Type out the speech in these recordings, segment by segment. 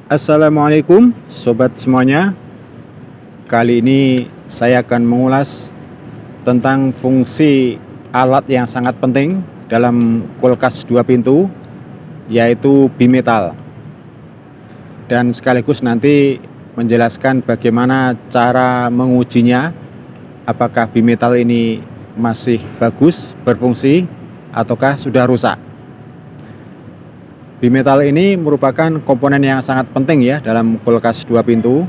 Assalamualaikum sobat semuanya. Kali ini saya akan mengulas tentang fungsi alat yang sangat penting dalam kulkas 2 pintu, yaitu bimetal. Dan sekaligus nanti menjelaskan bagaimana cara mengujinya, apakah bimetal ini masih bagus berfungsi ataukah sudah rusak. Bimetal ini merupakan komponen yang sangat penting ya dalam kulkas 2 pintu.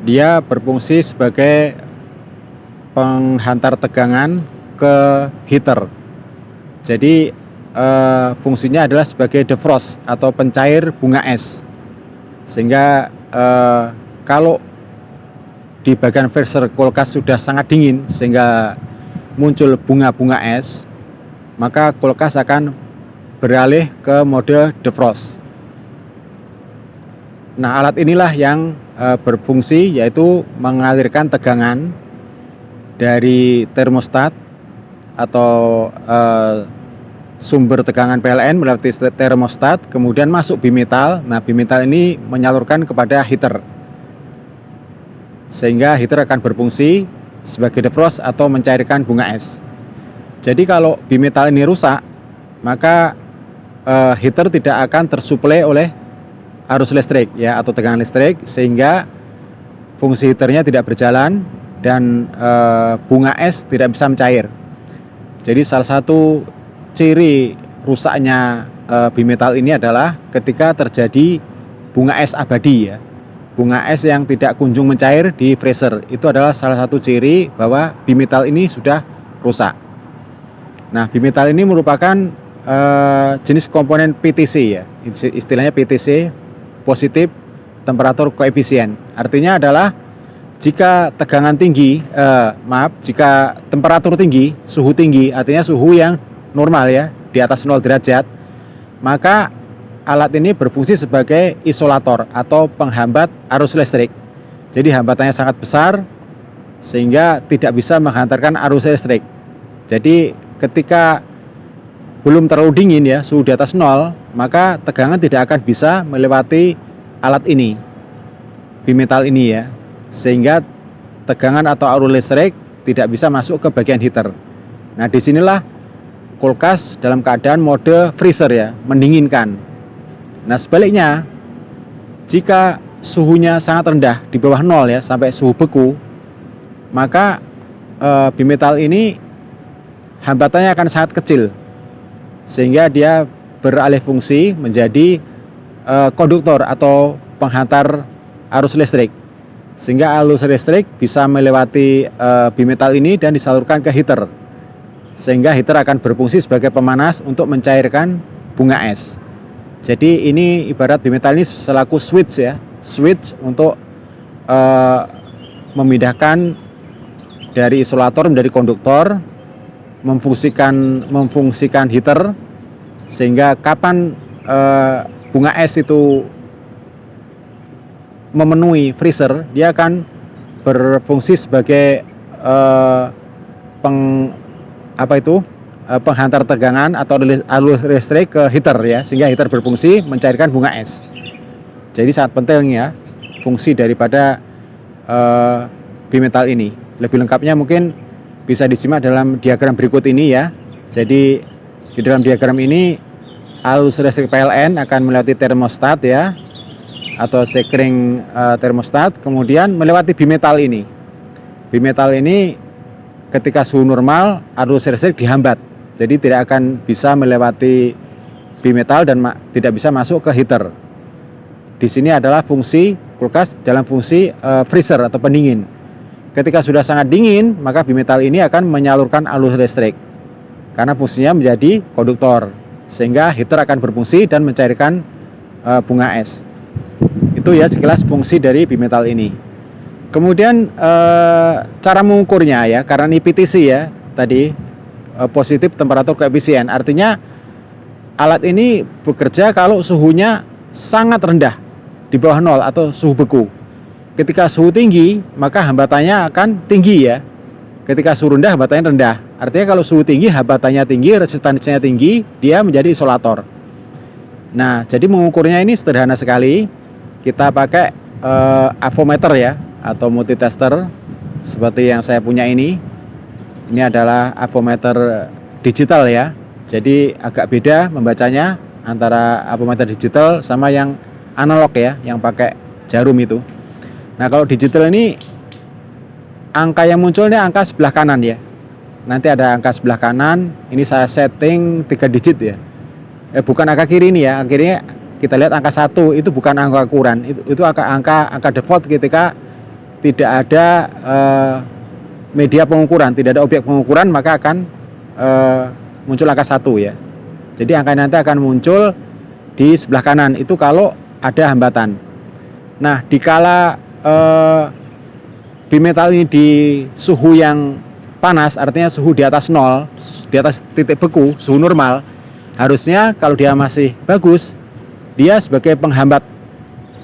Dia berfungsi sebagai penghantar tegangan ke heater. Jadi fungsinya adalah sebagai defrost atau pencair bunga es. Sehingga kalau di bagian freezer kulkas sudah sangat dingin sehingga muncul bunga-bunga es, maka kulkas akan beralih ke mode defrost. Nah, alat inilah yang berfungsi, yaitu mengalirkan tegangan dari termostat atau sumber tegangan PLN melalui termostat, kemudian masuk bimetal. Nah, bimetal ini menyalurkan kepada heater, sehingga heater akan berfungsi sebagai defrost atau mencairkan bunga es. Jadi kalau bimetal ini rusak, maka heater tidak akan tersuplai oleh arus listrik ya, atau tegangan listrik, sehingga fungsi heaternya tidak berjalan dan bunga es tidak bisa mencair. Jadi salah satu ciri rusaknya bimetal ini adalah ketika terjadi bunga es abadi ya. Bunga es yang tidak kunjung mencair di freezer, itu adalah salah satu ciri bahwa bimetal ini sudah rusak. Nah, bimetal ini merupakan jenis komponen PTC ya, istilahnya PTC, positif temperatur koefisien. Artinya adalah jika tegangan tinggi, jika temperatur tinggi, suhu tinggi, artinya suhu yang normal ya, di atas 0 derajat, maka alat ini berfungsi sebagai isolator atau penghambat arus listrik. Jadi hambatannya sangat besar sehingga tidak bisa menghantarkan arus listrik. Jadi ketika belum terlalu dingin ya, suhu di atas 0, maka tegangan tidak akan bisa melewati alat ini, bimetal ini ya, sehingga tegangan atau arus listrik tidak bisa masuk ke bagian heater. Nah, disinilah kulkas dalam keadaan mode freezer ya, mendinginkan. Nah, sebaliknya, jika suhunya sangat rendah di bawah 0 ya, sampai suhu beku, maka bimetal ini hambatannya akan sangat kecil, sehingga dia beralih fungsi menjadi konduktor atau penghantar arus listrik, sehingga arus listrik bisa melewati bimetal ini dan disalurkan ke heater, sehingga heater akan berfungsi sebagai pemanas untuk mencairkan bunga es. Jadi ini ibarat bimetal ini selaku switch ya, switch untuk memindahkan dari isolator menjadi konduktor, memfungsikan heater, sehingga kapan bunga es itu memenuhi freezer, dia akan berfungsi sebagai penghantar tegangan atau arus listrik ke heater ya, sehingga heater berfungsi mencairkan bunga es. Jadi sangat penting ya fungsi daripada bimetal ini. Lebih lengkapnya mungkin bisa disimak dalam diagram berikut ini ya. Jadi di dalam diagram ini arus listrik PLN akan melewati termostat ya, atau sekring termostat, kemudian melewati bimetal ini. Bimetal ini ketika suhu normal arus listrik dihambat, jadi tidak akan bisa melewati bimetal dan tidak bisa masuk ke heater. Di sini adalah fungsi kulkas dalam fungsi freezer atau pendingin. Ketika sudah sangat dingin, maka bimetal ini akan menyalurkan arus listrik karena fungsinya menjadi konduktor, sehingga heater akan berfungsi dan mencairkan bunga es. Itu ya sekilas fungsi dari bimetal ini. Kemudian cara mengukurnya ya, karena ini PTC ya tadi, positif temperatur koefisien, artinya alat ini bekerja kalau suhunya sangat rendah di bawah 0 atau suhu beku. Ketika suhu tinggi, maka hambatannya akan tinggi ya. Ketika suhu rendah, hambatannya rendah. Artinya kalau suhu tinggi, hambatannya tinggi, resistansinya tinggi, dia menjadi isolator. Nah, jadi mengukurnya ini sederhana sekali. Kita pakai avometer ya, atau multitester seperti yang saya punya ini. Ini adalah avometer digital ya. Jadi agak beda membacanya antara avometer digital sama yang analog ya, yang pakai jarum itu. Nah, kalau digital ini angka yang muncul ini angka sebelah kanan ya. Nanti ada angka sebelah kanan. Ini saya setting 3 digit ya. Bukan angka kiri ini ya. Akhirnya kita lihat angka 1 itu bukan angka ukuran. Itu angka default ketika tidak ada media pengukuran, tidak ada objek pengukuran, maka akan muncul angka 1 ya. Jadi angka nanti akan muncul di sebelah kanan itu kalau ada hambatan. Nah, dikala bimetal ini di suhu yang panas, artinya suhu di atas 0, di atas titik beku, suhu normal, harusnya kalau dia masih bagus, dia sebagai penghambat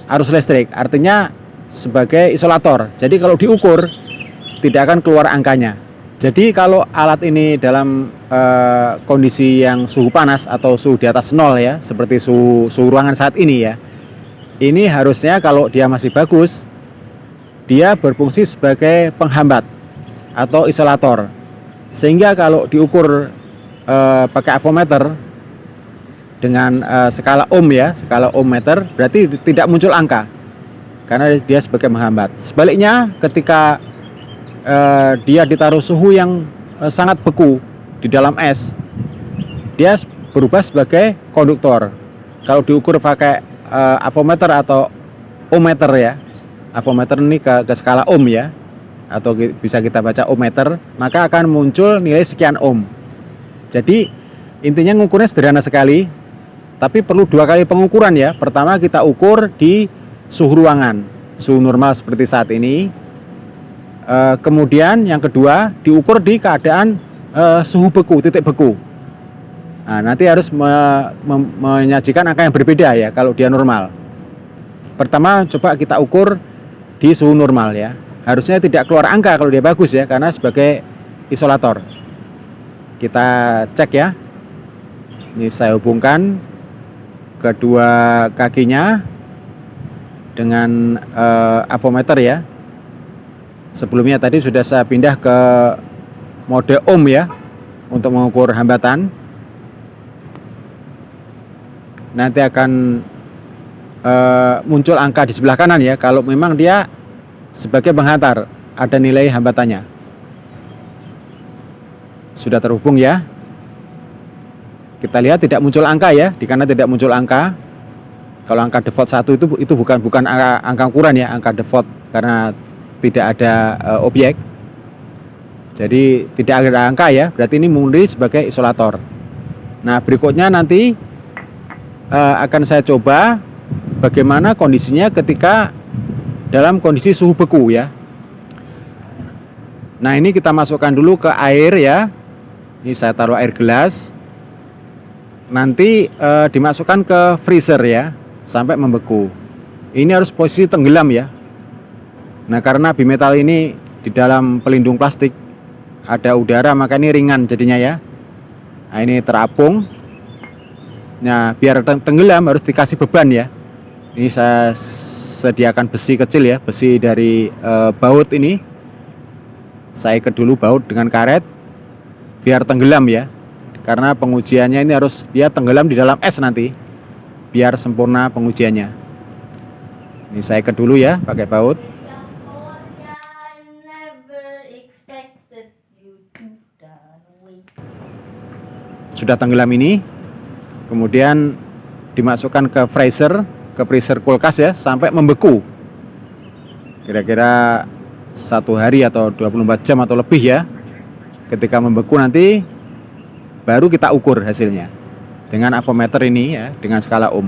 arus listrik, artinya sebagai isolator. Jadi kalau diukur tidak akan keluar angkanya. Jadi kalau alat ini dalam kondisi yang suhu panas atau suhu di atas 0 ya, seperti suhu ruangan saat ini ya, ini harusnya kalau dia masih bagus, dia berfungsi sebagai penghambat atau isolator. Sehingga kalau diukur pakai avometer dengan skala ohm ya, skala ohm meter, berarti tidak muncul angka karena dia sebagai penghambat. Sebaliknya ketika dia ditaruh suhu yang sangat beku di dalam es, dia berubah sebagai konduktor. Kalau diukur pakai avometer atau ohmmeter ya, avometer ini ke skala ohm ya, atau bisa kita baca ohmmeter, maka akan muncul nilai sekian ohm. Jadi intinya ngukurnya sederhana sekali, tapi perlu 2 kali pengukuran ya. Pertama kita ukur di suhu ruangan, suhu normal seperti saat ini. Kemudian yang kedua diukur di keadaan suhu beku, titik beku. Nah, nanti harus menyajikan angka yang berbeda ya kalau dia normal. Pertama coba kita ukur di suhu normal ya. Harusnya tidak keluar angka kalau dia bagus ya, karena sebagai isolator. Kita cek ya. Ini saya hubungkan kedua kakinya dengan avometer ya. Sebelumnya tadi sudah saya pindah ke mode ohm ya untuk mengukur hambatan. Nanti akan muncul angka di sebelah kanan ya kalau memang dia sebagai penghantar, ada nilai hambatannya. Sudah terhubung ya. Kita lihat tidak muncul angka ya, karena tidak muncul angka. Kalau angka default 1 itu bukan angka ukuran ya, angka default karena tidak ada objek. Jadi tidak ada angka ya, berarti ini murni sebagai isolator. Nah, berikutnya nanti akan saya coba bagaimana kondisinya ketika dalam kondisi suhu beku ya. Nah, ini kita masukkan dulu ke air ya. Ini saya taruh air gelas. Nanti dimasukkan ke freezer ya sampai membeku. Ini harus posisi tenggelam ya. Nah, karena bimetal ini di dalam pelindung plastik ada udara, maka ini ringan jadinya ya. Nah, ini terapung. Nah, biar tenggelam harus dikasih beban ya. Ini saya sediakan besi kecil ya, besi dari baut ini. Saya ikat dulu baut dengan karet biar tenggelam ya. Karena pengujiannya ini harus dia tenggelam di dalam es nanti, biar sempurna pengujiannya. Ini saya ikat dulu ya pakai baut. Sudah tenggelam ini, kemudian dimasukkan ke freezer kulkas ya sampai membeku. Kira-kira 1 hari atau 24 jam atau lebih ya. Ketika membeku nanti baru kita ukur hasilnya dengan avometer ini ya, dengan skala ohm.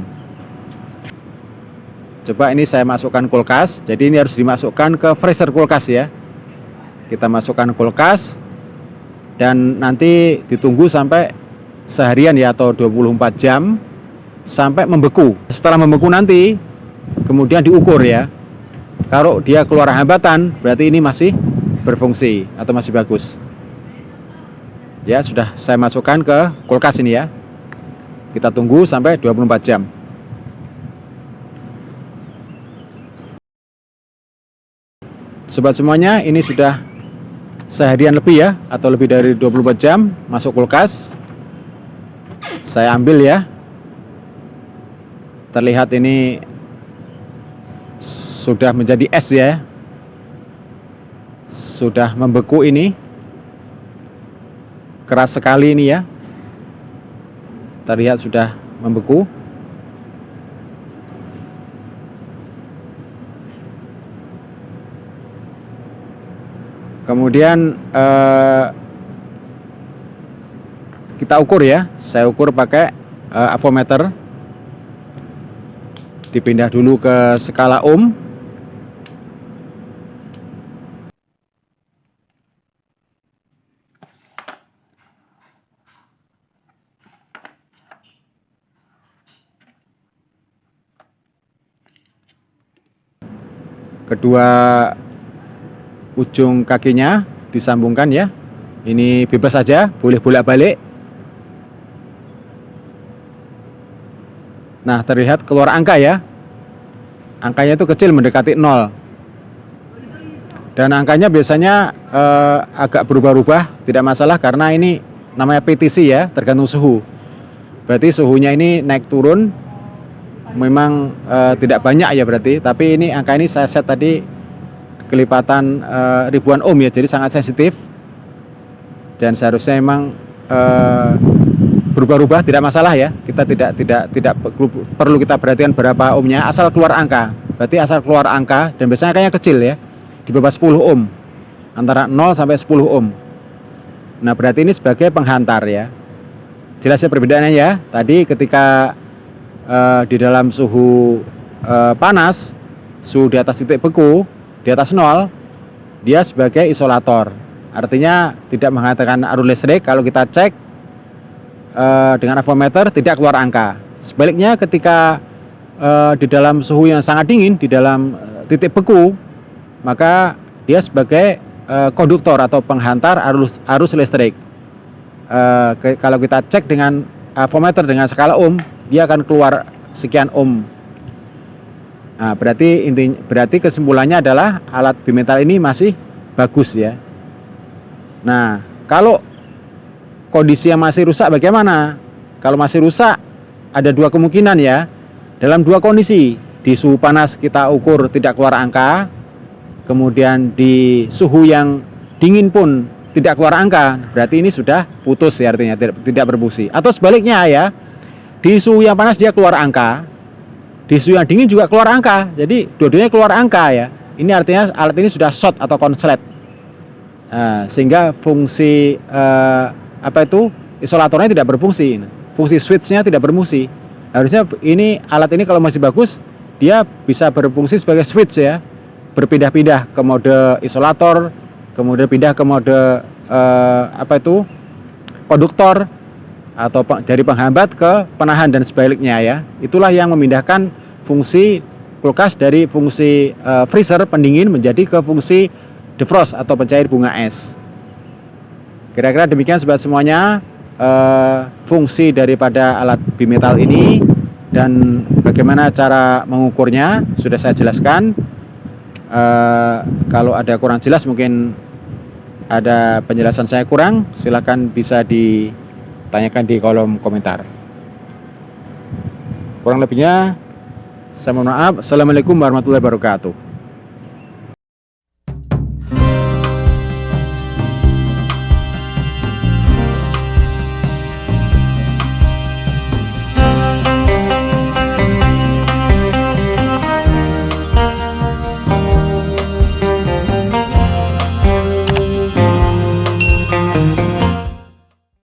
Coba ini saya masukkan kulkas. Jadi ini harus dimasukkan ke freezer kulkas ya. Kita masukkan kulkas dan nanti ditunggu sampai seharian ya atau 24 jam sampai membeku. Setelah membeku nanti kemudian diukur ya. Kalau dia keluar hambatan berarti ini masih berfungsi atau masih bagus. Ya, sudah saya masukkan ke kulkas ini ya. Kita tunggu sampai 24 jam. Sobat semuanya, ini sudah seharian lebih ya, atau lebih dari 24 jam masuk kulkas. Saya ambil ya. Terlihat ini sudah menjadi es ya. Sudah membeku ini. Keras sekali ini ya. Terlihat sudah membeku. Kemudian kita ukur ya. Saya ukur pakai avometer. Dipindah dulu ke skala ohm. Kedua ujung kakinya disambungkan ya. Ini bebas saja, boleh bolak-balik. Nah, terlihat keluar angka ya. Angkanya itu kecil, mendekati 0. Dan angkanya biasanya agak berubah-ubah, tidak masalah karena ini namanya PTC ya, tergantung suhu. Berarti suhunya ini naik turun. Memang tidak banyak ya berarti, tapi ini angka ini saya set tadi kelipatan ribuan ohm ya, jadi sangat sensitif. Dan seharusnya memang berubah-ubah, tidak masalah ya. Kita tidak perlu kita perhatikan berapa ohmnya, asal keluar angka. Berarti asal keluar angka, dan biasanya angkanya kecil ya, di bawah 10 ohm, antara 0 sampai 10 ohm. Nah, berarti ini sebagai penghantar ya. Jelas ya perbedaannya ya. Tadi ketika di dalam suhu panas, suhu di atas titik beku, di atas 0, dia sebagai isolator. Artinya tidak menghantarkan arus listrik. Kalau kita cek dengan avometer tidak keluar angka. Sebaliknya ketika di dalam suhu yang sangat dingin, di dalam titik beku, maka dia sebagai konduktor atau penghantar arus listrik. Kalau kita cek dengan avometer dengan skala ohm, dia akan keluar sekian ohm. Nah, berarti kesimpulannya adalah alat bimetal ini masih bagus ya. Nah, kalau kondisi yang masih rusak bagaimana? Kalau masih rusak, ada dua kemungkinan ya. Dalam dua kondisi, di suhu panas kita ukur tidak keluar angka, kemudian di suhu yang dingin pun tidak keluar angka, berarti ini sudah putus ya, artinya tidak berfungsi. Atau sebaliknya ya, di suhu yang panas dia keluar angka, di suhu yang dingin juga keluar angka, jadi dua-duanya keluar angka ya. Ini artinya alat ini sudah short atau konslet, sehingga fungsi isolatornya tidak berfungsi, fungsi switchnya tidak berfungsi. Harusnya alat ini kalau masih bagus, dia bisa berfungsi sebagai switch ya, berpindah-pindah ke mode isolator, kemudian pindah ke mode konduktor, atau dari penghambat ke penahan dan sebaliknya ya. Itulah yang memindahkan fungsi kulkas dari fungsi freezer pendingin menjadi ke fungsi defrost atau pencair bunga es. Kira-kira demikian sobat semuanya fungsi daripada alat bimetal ini, dan bagaimana cara mengukurnya sudah saya jelaskan. Kalau ada kurang jelas, mungkin ada penjelasan saya kurang, silakan bisa ditanyakan di kolom komentar. Kurang lebihnya saya mohon maaf. Assalamualaikum warahmatullahi wabarakatuh.